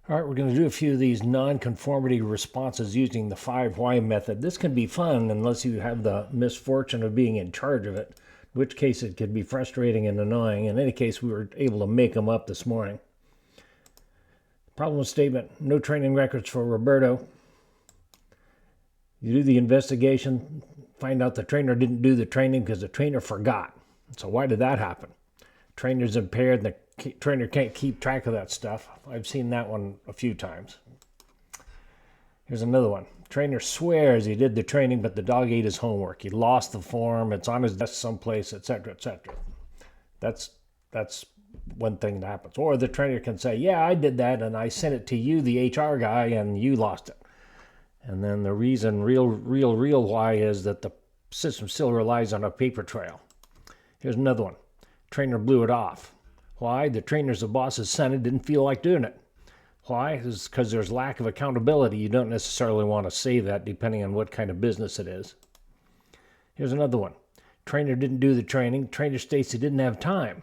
All right, we're going to do a few of these non-conformity responses using the 5 why method. This can be fun unless you have the misfortune of being in charge of it, in which case it could be frustrating and annoying. In any case, we were able to make them up this morning. Problem statement: no training records for Roberto. You do the investigation, find out the trainer didn't do the training because the trainer forgot. So why did that happen? Trainer's impaired and the trainer can't keep track of that stuff. I've seen that one a few times. Here's another one. Trainer swears he did the training, but the dog ate his homework. He lost the form. It's on his desk someplace, etc., etc. That's one thing that happens. Or the trainer can say, yeah, I did that, and I sent it to you, the HR guy, and you lost it. And then the reason, real why, is that the system still relies on a paper trail. Here's another one. Trainer blew it off. Why? The trainer's the boss's son and didn't feel like doing it. Why? It's because there's lack of accountability. You don't necessarily want to say that depending on what kind of business it is. Here's another one. Trainer didn't do the training. Trainer states he didn't have time.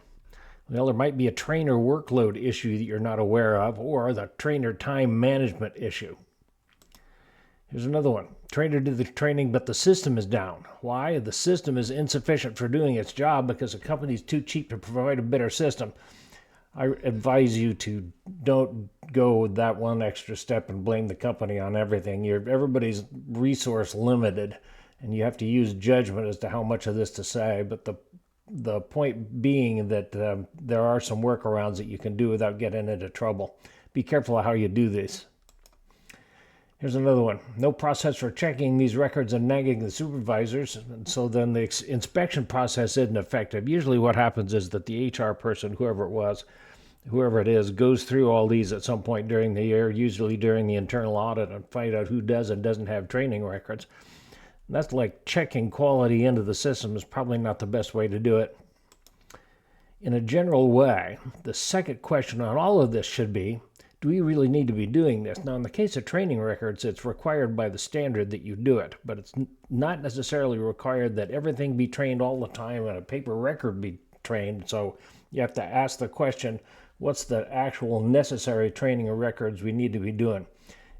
Well, there might be a trainer workload issue that you're not aware of, or the trainer time management issue. Here's another one. Trainer did the training, but the system is down. Why? The system is insufficient for doing its job because the company's too cheap to provide a better system. I advise you to don't go that one extra step and blame the company on everything. Everybody's resource limited, and you have to use judgment as to how much of this to say. But the point being that there are some workarounds that you can do without getting into trouble. Be careful of how you do this. Here's another one. No process for checking these records and nagging the supervisors, and so then the inspection process isn't effective. Usually what happens is that the HR person, whoever it is, goes through all these at some point during the year, usually during the internal audit, and find out who does and doesn't have training records. And that's like checking quality into the system is probably not the best way to do it. In a general way, the second question on all of this should be, do we really need to be doing this? Now, in the case of training records, it's required by the standard that you do it, but it's not necessarily required that everything be trained all the time and a paper record be trained. So you have to ask the question, what's the actual necessary training of records we need to be doing?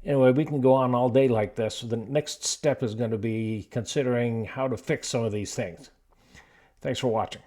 Anyway, we can go on all day like this. So the next step is going to be considering how to fix some of these things. Thanks for watching.